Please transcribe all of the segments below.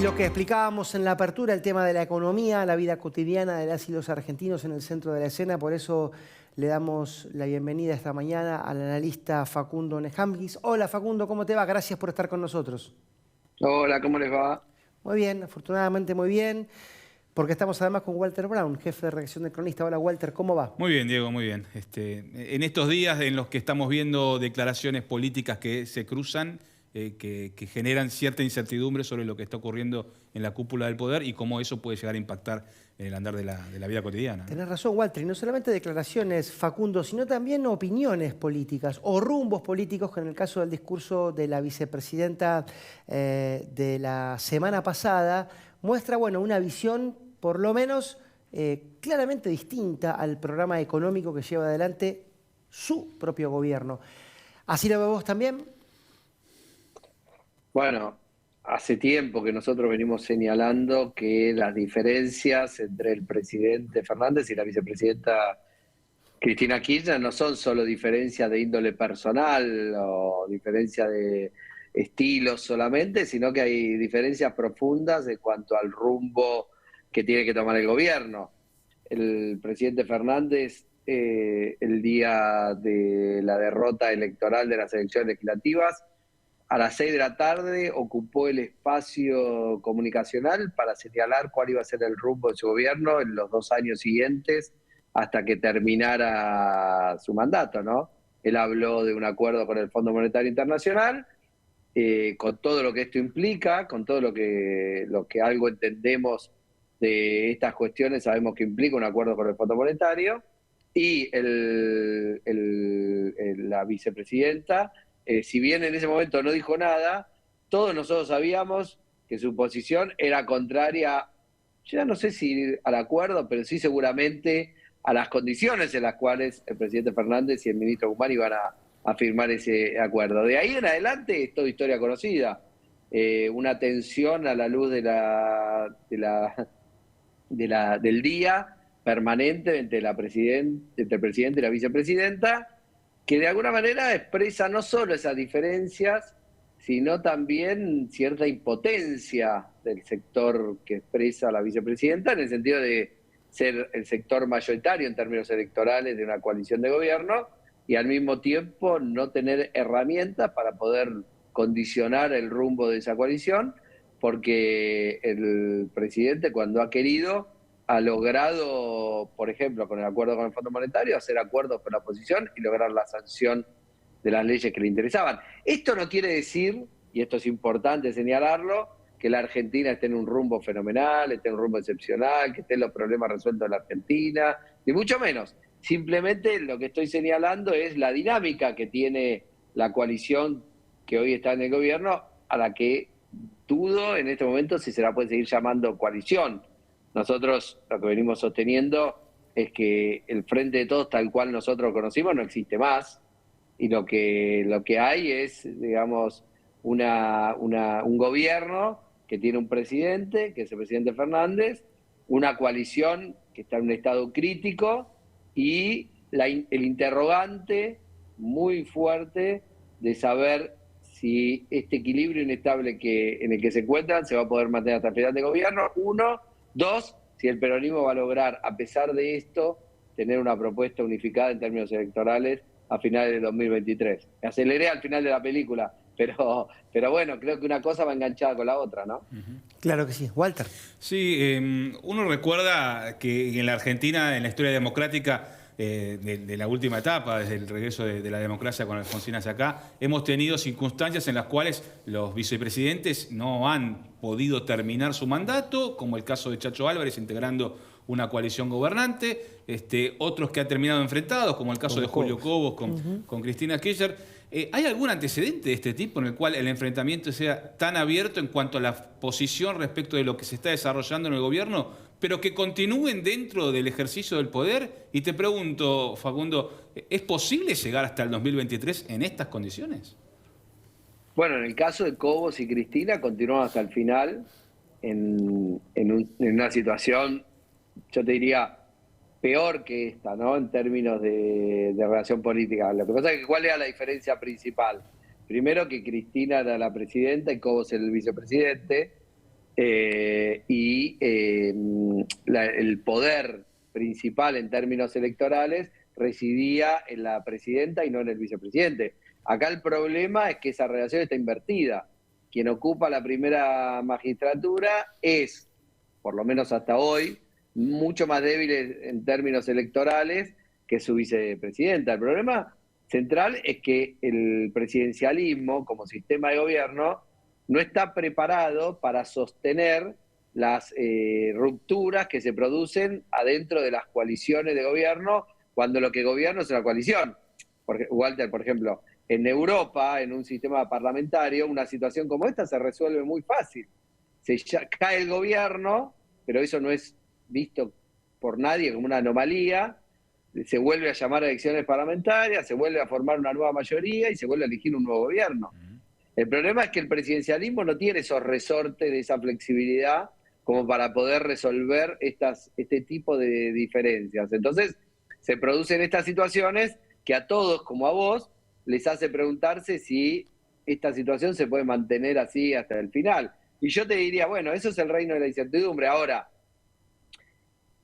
Y lo que explicábamos en la apertura, el tema de la economía, la vida cotidiana de las y los argentinos en el centro de la escena, por eso le damos la bienvenida esta mañana al analista Facundo Nejamgis. Hola Facundo, ¿cómo te va? Gracias por estar con nosotros. Hola, ¿cómo les va? Muy bien, afortunadamente muy bien, porque estamos además con Walter Brown, jefe de redacción de Cronista. Hola Walter, ¿cómo va? Muy bien, Diego, muy bien. En estos días en los que estamos viendo declaraciones políticas que se cruzan, que generan cierta incertidumbre sobre lo que está ocurriendo en la cúpula del poder y cómo eso puede llegar a impactar en el andar de la vida cotidiana, ¿no? Tenés razón, Walter, y no solamente declaraciones, Facundo, sino también opiniones políticas o rumbos políticos, que en el caso del discurso de la vicepresidenta de la semana pasada muestra, bueno, una visión por lo menos claramente distinta al programa económico que lleva adelante su propio gobierno. ¿Así lo ves vos también? Bueno, hace tiempo que nosotros venimos señalando que las diferencias entre el presidente Fernández y la vicepresidenta Cristina Kirchner no son solo diferencias de índole personal o diferencias de estilos solamente, sino que hay diferencias profundas en cuanto al rumbo que tiene que tomar el gobierno. El presidente Fernández, el día de la derrota electoral de las elecciones legislativas, a las 6 de la tarde ocupó el espacio comunicacional para señalar cuál iba a ser el rumbo de su gobierno en los 2 años siguientes hasta que terminara su mandato, ¿no? Él habló de un acuerdo con el Fondo Monetario Internacional, con todo lo que esto implica, con todo lo que algo entendemos de estas cuestiones, sabemos que implica un acuerdo con el Fondo Monetario, y la vicepresidenta, si bien en ese momento no dijo nada, todos nosotros sabíamos que su posición era contraria, ya no sé si al acuerdo, pero sí seguramente a las condiciones en las cuales el presidente Fernández y el ministro Guzmán iban a firmar ese acuerdo. De ahí en adelante es toda historia conocida. Una tensión a la luz del día permanente entre entre el presidente y la vicepresidenta, que de alguna manera expresa no solo esas diferencias, sino también cierta impotencia del sector que expresa la vicepresidenta, en el sentido de ser el sector mayoritario en términos electorales de una coalición de gobierno, y al mismo tiempo no tener herramientas para poder condicionar el rumbo de esa coalición, porque el presidente, cuando ha querido, ha logrado, por ejemplo, con el acuerdo con el Fondo Monetario, hacer acuerdos con la oposición y lograr la sanción de las leyes que le interesaban. Esto no quiere decir, y esto es importante señalarlo, que la Argentina esté en un rumbo fenomenal, esté en un rumbo excepcional, que estén los problemas resueltos en la Argentina, ni mucho menos. Simplemente lo que estoy señalando es la dinámica que tiene la coalición que hoy está en el gobierno, a la que dudo en este momento si se la puede seguir llamando coalición. Nosotros lo que venimos sosteniendo es que el Frente de Todos, tal cual nosotros lo conocimos, no existe más, y lo que hay es, digamos, un gobierno que tiene un presidente, que es el presidente Fernández, una coalición que está en un estado crítico, y el interrogante muy fuerte de saber si este equilibrio inestable en el que se encuentran se va a poder mantener hasta el final de gobierno, uno. Dos, si el peronismo va a lograr, a pesar de esto, tener una propuesta unificada en términos electorales a finales de 2023. Me aceleré al final de la película, pero bueno, creo que una cosa va enganchada con la otra, ¿no? Claro que sí. Walter. Sí, uno recuerda que en la Argentina, en la historia democrática de la última etapa, desde el regreso de la democracia con Alfonsín hacia acá, hemos tenido circunstancias en las cuales los vicepresidentes no han podido terminar su mandato, como el caso de Chacho Álvarez integrando una coalición gobernante, otros que han terminado enfrentados, como el caso de Julio Cobos con Cristina Kirchner. ¿Hay algún antecedente de este tipo en el cual el enfrentamiento sea tan abierto en cuanto a la posición respecto de lo que se está desarrollando en el gobierno, pero que continúen dentro del ejercicio del poder? Y te pregunto, Facundo, ¿es posible llegar hasta el 2023 en estas condiciones? Bueno, en el caso de Cobos y Cristina, continúan hasta el final en una situación, yo te diría, peor que esta, ¿no? En términos de relación política. Lo que pasa es que ¿cuál era la diferencia principal? Primero, que Cristina era la presidenta y Cobos el vicepresidente, el poder principal en términos electorales residía en la presidenta y no en el vicepresidente. Acá el problema es que esa relación está invertida. Quien ocupa la primera magistratura es, por lo menos hasta hoy, mucho más débil en términos electorales que su vicepresidenta. El problema central es que el presidencialismo como sistema de gobierno no está preparado para sostener las rupturas que se producen adentro de las coaliciones de gobierno cuando lo que gobierna es una coalición. Walter, por ejemplo, en Europa, en un sistema parlamentario, una situación como esta se resuelve muy fácil. Cae el gobierno, pero eso no es visto por nadie como una anomalía, se vuelve a llamar a elecciones parlamentarias, se vuelve a formar una nueva mayoría y se vuelve a elegir un nuevo gobierno. El problema es que el presidencialismo no tiene esos resortes de esa flexibilidad como para poder resolver este tipo de diferencias. Entonces, se producen estas situaciones que a todos, como a vos, les hace preguntarse si esta situación se puede mantener así hasta el final. Y yo te diría, bueno, eso es el reino de la incertidumbre. Ahora,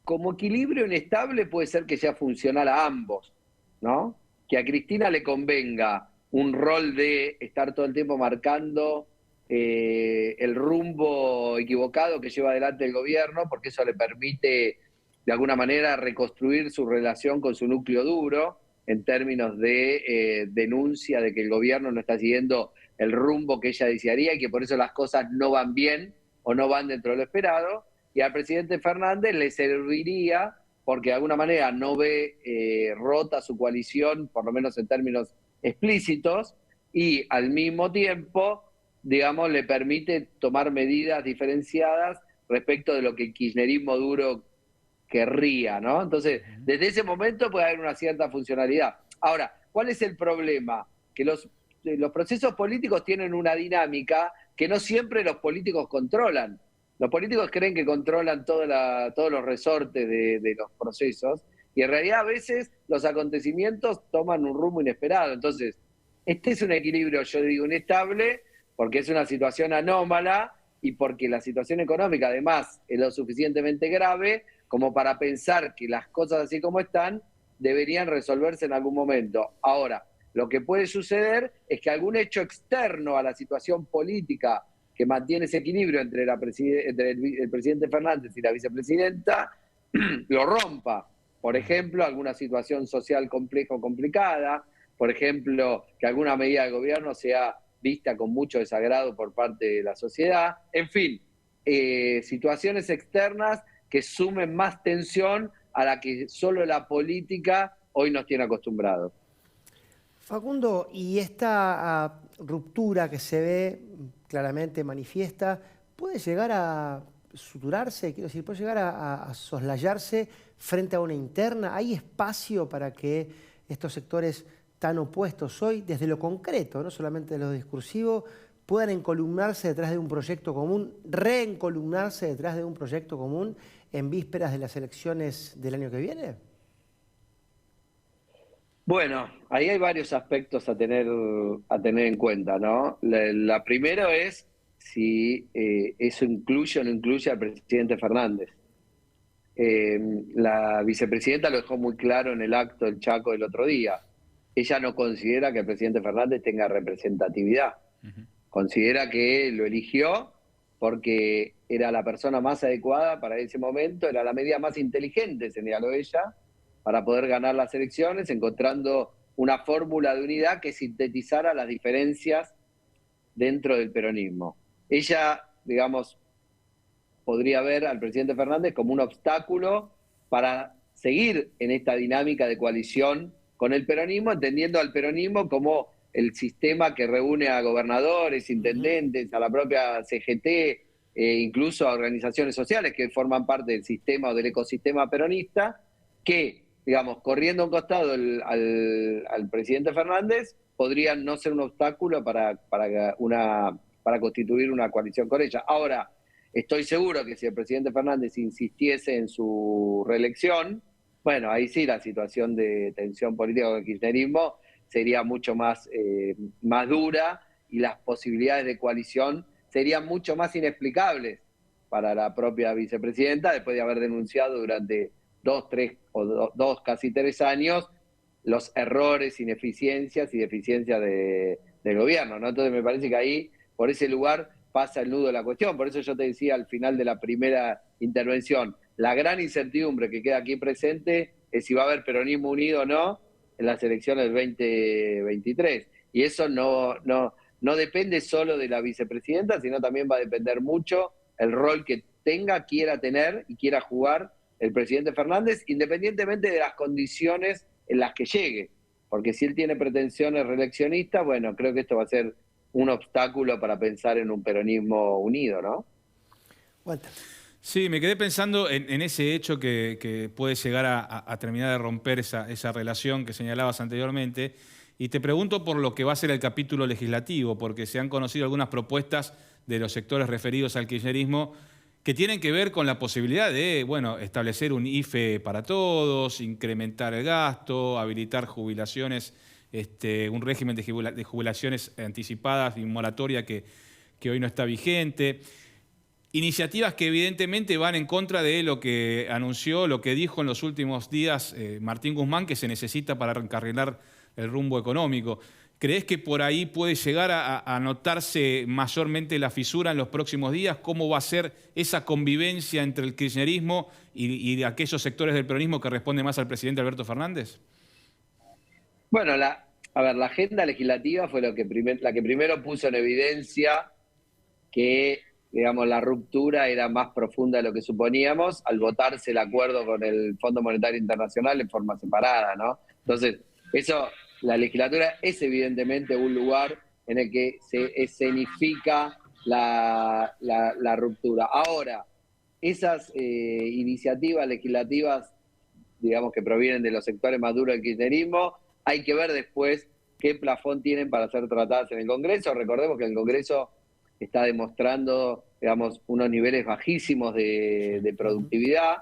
como equilibrio inestable puede ser que sea funcional a ambos, ¿no? Que a Cristina le convenga un rol de estar todo el tiempo marcando el rumbo equivocado que lleva adelante el gobierno, porque eso le permite, de alguna manera, reconstruir su relación con su núcleo duro en términos de denuncia de que el gobierno no está siguiendo el rumbo que ella desearía y que por eso las cosas no van bien o no van dentro de lo esperado. Y al presidente Fernández le serviría, porque de alguna manera no ve rota su coalición, por lo menos en términos explícitos, y al mismo tiempo, digamos, le permite tomar medidas diferenciadas respecto de lo que el kirchnerismo duro querría, ¿no? Entonces, desde ese momento puede haber una cierta funcionalidad. Ahora, ¿cuál es el problema? Que los procesos políticos tienen una dinámica que no siempre los políticos controlan. Los políticos creen que controlan todos los resortes de los procesos y en realidad a veces los acontecimientos toman un rumbo inesperado. Entonces, este es un equilibrio, yo digo, inestable, porque es una situación anómala y porque la situación económica además es lo suficientemente grave como para pensar que las cosas así como están deberían resolverse en algún momento. Ahora, lo que puede suceder es que algún hecho externo a la situación política que mantiene ese equilibrio entre el presidente Fernández y la vicepresidenta lo rompa. Por ejemplo, alguna situación social compleja o complicada, por ejemplo, que alguna medida del gobierno sea vista con mucho desagrado por parte de la sociedad. En fin, situaciones externas que sumen más tensión a la que solo la política hoy nos tiene acostumbrados. Facundo, y esta ruptura que se ve claramente manifiesta, ¿puede llegar a suturarse? Quiero decir, ¿puede llegar a soslayarse frente a una interna? ¿Hay espacio para que estos sectores tan opuestos hoy, desde lo concreto, no solamente de lo discursivo, puedan encolumnarse detrás de un proyecto común, reencolumnarse detrás de un proyecto común en vísperas de las elecciones del año que viene? Bueno, ahí hay varios aspectos a tener en cuenta, ¿no? La primera es si eso incluye o no incluye al presidente Fernández. La vicepresidenta lo dejó muy claro en el acto del Chaco del otro día. Ella no considera que el presidente Fernández tenga representatividad. Considera que lo eligió porque era la persona más adecuada para ese momento, era la medida más inteligente, señaló ella, para poder ganar las elecciones, encontrando una fórmula de unidad que sintetizara las diferencias dentro del peronismo. Ella, digamos, podría ver al presidente Fernández como un obstáculo para seguir en esta dinámica de coalición con el peronismo, entendiendo al peronismo como el sistema que reúne a gobernadores, intendentes, a la propia CGT, incluso a organizaciones sociales que forman parte del sistema o del ecosistema peronista, que, digamos, corriendo a un costado al presidente Fernández, podrían no ser un obstáculo para constituir una coalición con ella. Ahora, estoy seguro que si el presidente Fernández insistiese en su reelección, bueno, ahí sí la situación de tensión política con el kirchnerismo sería mucho más dura y las posibilidades de coalición serían mucho más inexplicables, para la propia vicepresidenta, después de haber denunciado durante 2, casi 3 años los errores, ineficiencias y deficiencias del gobierno, ¿no? Entonces me parece que ahí, por ese lugar, pasa el nudo de la cuestión. Por eso yo te decía al final de la primera intervención, la gran incertidumbre que queda aquí presente es si va a haber peronismo unido o no en las elecciones del 2023. Y eso no depende solo de la vicepresidenta, sino también va a depender mucho el rol que quiera tener y quiera jugar el presidente Fernández, independientemente de las condiciones en las que llegue. Porque si él tiene pretensiones reeleccionistas, bueno, creo que esto va a ser un obstáculo para pensar en un peronismo unido, ¿no? Walter. Sí, me quedé pensando en ese hecho que puede llegar a terminar de romper esa relación que señalabas anteriormente. Y te pregunto por lo que va a ser el capítulo legislativo, porque se han conocido algunas propuestas de los sectores referidos al kirchnerismo que tienen que ver con la posibilidad de, bueno, establecer un IFE para todos, incrementar el gasto, habilitar jubilaciones, un régimen de jubilaciones anticipadas y moratoria que hoy no está vigente. Iniciativas que evidentemente van en contra de lo que anunció, lo que dijo en los últimos días Martín Guzmán, que se necesita para reencarrilar el rumbo económico. ¿Crees que por ahí puede llegar a notarse mayormente la fisura en los próximos días? ¿Cómo va a ser esa convivencia entre el kirchnerismo y aquellos sectores del peronismo que responden más al presidente Alberto Fernández? Bueno, la agenda legislativa fue la que primero puso en evidencia que, digamos, la ruptura era más profunda de lo que suponíamos al votarse el acuerdo con el Fondo Monetario Internacional en forma separada, ¿no? Entonces, la legislatura es evidentemente un lugar en el que se escenifica la ruptura. Ahora, esas iniciativas legislativas, digamos, que provienen de los sectores más duros del kirchnerismo, hay que ver después qué plafón tienen para ser tratadas en el Congreso. Recordemos que el Congreso está demostrando, digamos, unos niveles bajísimos de productividad,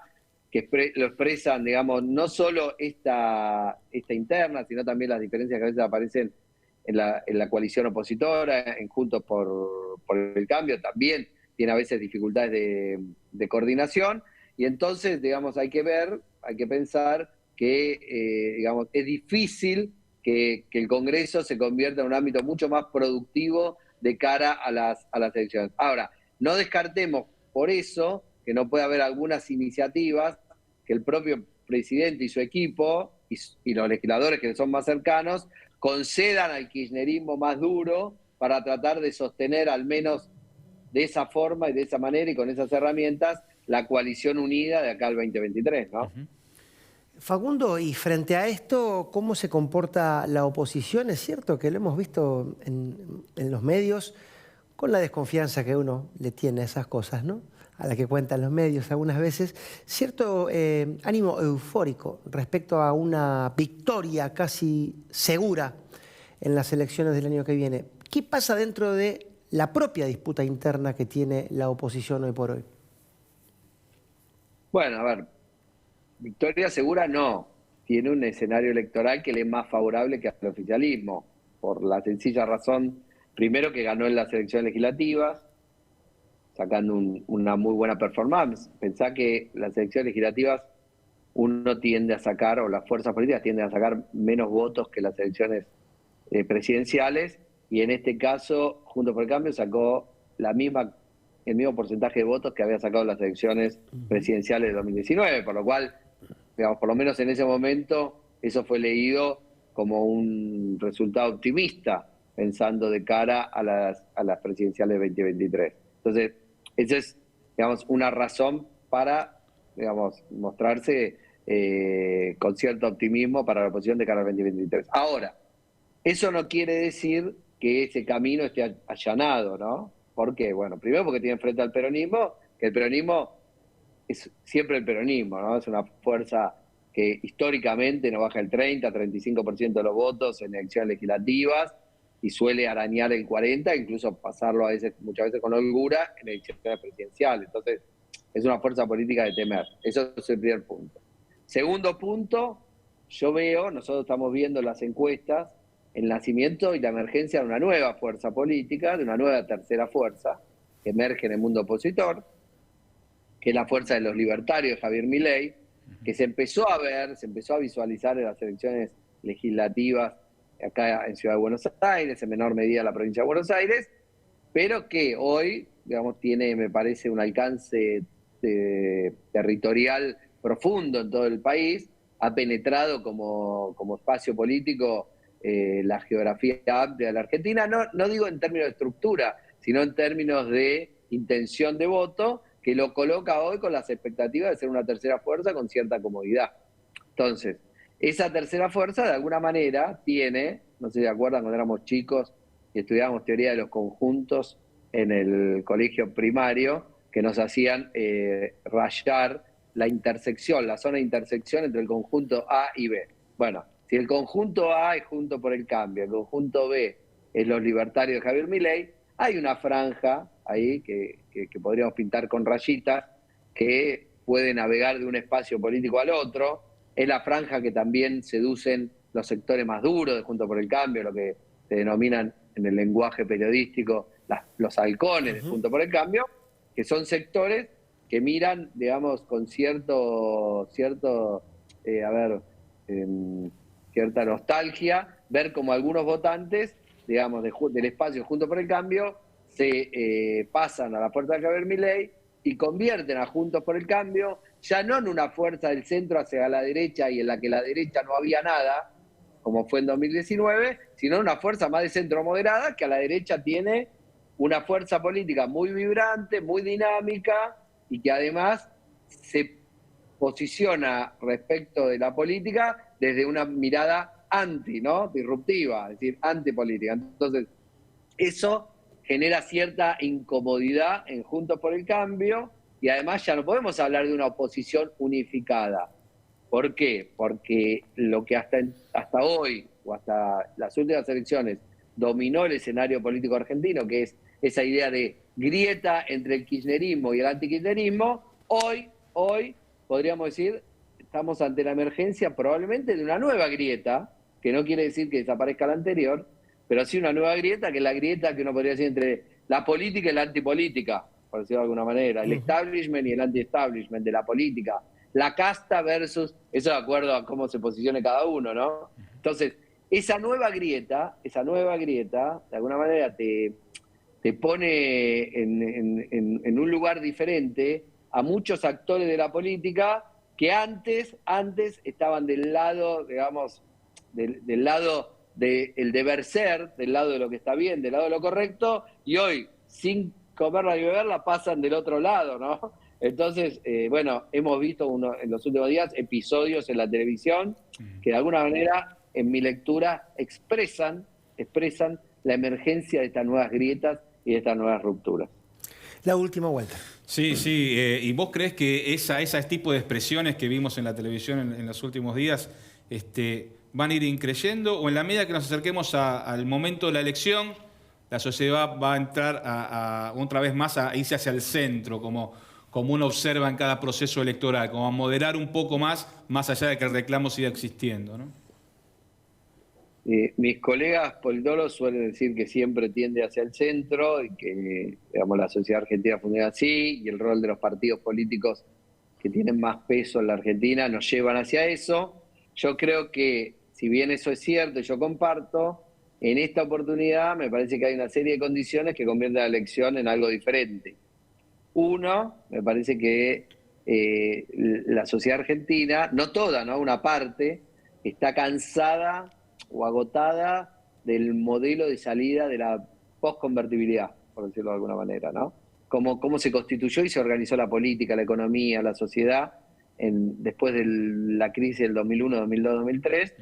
que lo expresan, digamos, no solo esta interna, sino también las diferencias que a veces aparecen en la coalición opositora, en Juntos por el Cambio, también tiene a veces dificultades de coordinación, y entonces, digamos, hay que pensar que, digamos, es difícil que el Congreso se convierta en un ámbito mucho más productivo de cara a las elecciones. Ahora, no descartemos por eso que no puede haber algunas iniciativas que el propio presidente y su equipo y los legisladores que son más cercanos concedan al kirchnerismo más duro para tratar de sostener al menos de esa forma y de esa manera y con esas herramientas la coalición unida de acá al 2023, ¿no? Facundo, y frente a esto, ¿cómo se comporta la oposición? Es cierto que lo hemos visto en los medios con la desconfianza que uno le tiene a esas cosas, ¿no? A la que cuentan los medios algunas veces, cierto ánimo eufórico respecto a una victoria casi segura en las elecciones del año que viene. ¿Qué pasa dentro de la propia disputa interna que tiene la oposición hoy por hoy? Bueno, a ver, victoria segura no. Tiene un escenario electoral que le es más favorable que al oficialismo, por la sencilla razón, primero, que ganó en las elecciones legislativas, sacando una muy buena performance. Pensá que las elecciones legislativas uno tiende a sacar, o las fuerzas políticas tienden a sacar menos votos que las elecciones presidenciales, y en este caso, Juntos por el Cambio sacó el mismo porcentaje de votos que había sacado en las elecciones presidenciales de 2019, por lo cual, digamos, por lo menos en ese momento, eso fue leído como un resultado optimista, pensando de cara a las presidenciales de 2023. Entonces, esa es, digamos, una razón para, digamos, mostrarse con cierto optimismo para la oposición de cara al 2023. Ahora, eso no quiere decir que ese camino esté allanado, ¿no? ¿Por qué? Bueno, primero porque tiene frente al peronismo, que el peronismo es siempre el peronismo, ¿no? Es una fuerza que históricamente no baja el 30-35% de los votos en elecciones legislativas, y suele arañar el 40%, incluso pasarlo muchas veces con holgura en elecciones presidenciales. Entonces, es una fuerza política de temer. Eso es el primer punto. Segundo punto, nosotros estamos viendo las encuestas, el nacimiento y la emergencia de una nueva fuerza política, de una nueva tercera fuerza, que emerge en el mundo opositor, que es la fuerza de los libertarios de Javier Milei, que se empezó a ver, se empezó a visualizar en las elecciones legislativas acá en Ciudad de Buenos Aires, en menor medida en la provincia de Buenos Aires, pero que hoy, digamos, tiene, me parece, un alcance territorial profundo en todo el país, ha penetrado como espacio político la geografía amplia de la Argentina, no digo en términos de estructura, sino en términos de intención de voto, que lo coloca hoy con las expectativas de ser una tercera fuerza con cierta comodidad. Entonces, esa tercera fuerza de alguna manera tiene, no sé si se acuerdan cuando éramos chicos y estudiábamos teoría de los conjuntos en el colegio primario, que nos hacían rayar la intersección, la zona de intersección entre el conjunto A y B. Bueno, si el conjunto A es Juntos por el Cambio, el conjunto B es los libertarios de Javier Milei, hay una franja ahí que podríamos pintar con rayitas, que puede navegar de un espacio político al otro. Es la franja que también seducen los sectores más duros de Juntos por el Cambio, lo que se denominan en el lenguaje periodístico los halcones de Juntos por el Cambio, que son sectores que miran, digamos, con cierta nostalgia, ver como algunos votantes, digamos, del espacio Juntos por el Cambio, se pasan a la fuerza de Javier Milei y convierten a Juntos por el Cambio, ya no en una fuerza del centro hacia la derecha y en la que la derecha no había nada, como fue en 2019, sino una fuerza más de centro moderada, que a la derecha tiene una fuerza política muy vibrante, muy dinámica, y que además se posiciona respecto de la política desde una mirada disruptiva, es decir, antipolítica. Entonces, eso genera cierta incomodidad en Juntos por el Cambio, y además ya no podemos hablar de una oposición unificada. ¿Por qué? Porque lo que hasta hoy, o hasta las últimas elecciones, dominó el escenario político argentino, que es esa idea de grieta entre el kirchnerismo y el antikirchnerismo, hoy podríamos decir, estamos ante la emergencia probablemente de una nueva grieta, que no quiere decir que desaparezca la anterior, pero sí una nueva grieta, que es la grieta que uno podría decir entre la política y la antipolítica, por decirlo de alguna manera, el establishment y el anti-establishment de la política, la casta versus, eso de acuerdo a cómo se posicione cada uno, ¿no? Entonces, esa nueva grieta, de alguna manera te pone en un lugar diferente a muchos actores de la política que antes estaban del lado, digamos, del lado del deber ser, del lado de lo que está bien, del lado de lo correcto, y hoy, sin comerla ni beberla, pasan del otro lado, ¿no? Entonces, bueno, hemos visto en los últimos días episodios en la televisión que de alguna manera, en mi lectura, expresan la emergencia de estas nuevas grietas y de estas nuevas rupturas. La última vuelta. Sí. ¿Y vos crees que ese tipo de expresiones que vimos en la televisión en los últimos días van a ir increyendo, o en la medida que nos acerquemos al momento de la elección, la sociedad va a entrar otra vez más a irse hacia el centro, como uno observa en cada proceso electoral, como a moderar un poco más allá de que el reclamo siga existiendo, ¿no? Mis colegas politólogos suelen decir que siempre tiende hacia el centro y que, digamos, la sociedad argentina funciona así, y el rol de los partidos políticos que tienen más peso en la Argentina nos llevan hacia eso. Yo creo que, si bien eso es cierto y yo comparto, en esta oportunidad me parece que hay una serie de condiciones que convierten la elección en algo diferente. Uno, me parece que la sociedad argentina, no toda, ¿no? Una parte, está cansada o agotada del modelo de salida de la postconvertibilidad, por decirlo de alguna manera, ¿no? Cómo se constituyó y se organizó la política, la economía, la sociedad después de la crisis del 2001, 2002, 2003.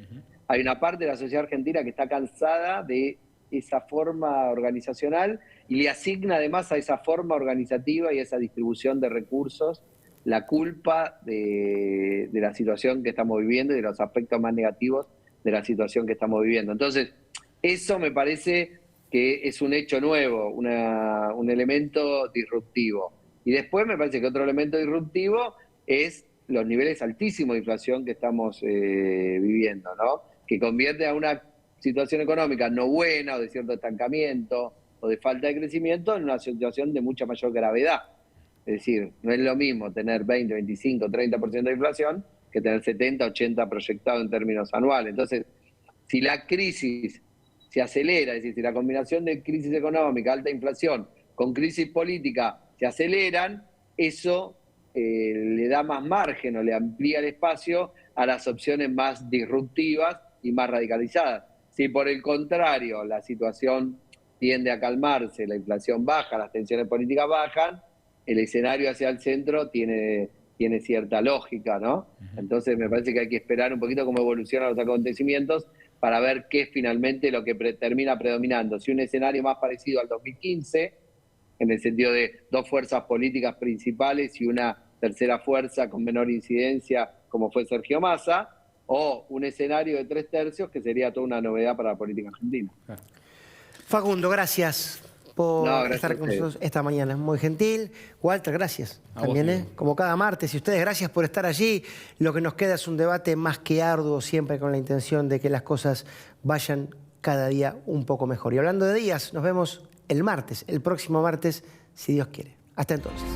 Hay una parte de la sociedad argentina que está cansada de esa forma organizacional y le asigna además a esa forma organizativa y a esa distribución de recursos la culpa de la situación que estamos viviendo y de los aspectos más negativos de la situación que estamos viviendo. Entonces, eso me parece que es un hecho nuevo, un elemento disruptivo. Y después me parece que otro elemento disruptivo es los niveles altísimos de inflación que estamos viviendo, ¿no? Que convierte a una situación económica no buena, o de cierto estancamiento, o de falta de crecimiento, en una situación de mucha mayor gravedad. Es decir, no es lo mismo tener 20, 25, 30% de inflación que tener 70, 80 proyectado en términos anuales. Entonces, si la crisis se acelera, es decir, si la combinación de crisis económica, alta inflación, con crisis política se aceleran, eso le da más margen o le amplía el espacio a las opciones más disruptivas y más radicalizadas. Si por el contrario la situación tiende a calmarse, la inflación baja, las tensiones políticas bajan, el escenario hacia el centro tiene cierta lógica, ¿no? Entonces me parece que hay que esperar un poquito cómo evolucionan los acontecimientos para ver qué es finalmente lo que termina predominando. Si un escenario más parecido al 2015, en el sentido de dos fuerzas políticas principales y una tercera fuerza con menor incidencia, como fue Sergio Massa, o un escenario de 3/3, que sería toda una novedad para la política argentina. Facundo, gracias por gracias estar con nosotros esta mañana. Muy gentil. Walter, gracias. También, como cada martes. Y ustedes, gracias por estar allí. Lo que nos queda es un debate más que arduo, siempre con la intención de que las cosas vayan cada día un poco mejor. Y hablando de días, nos vemos el próximo martes, si Dios quiere. Hasta entonces.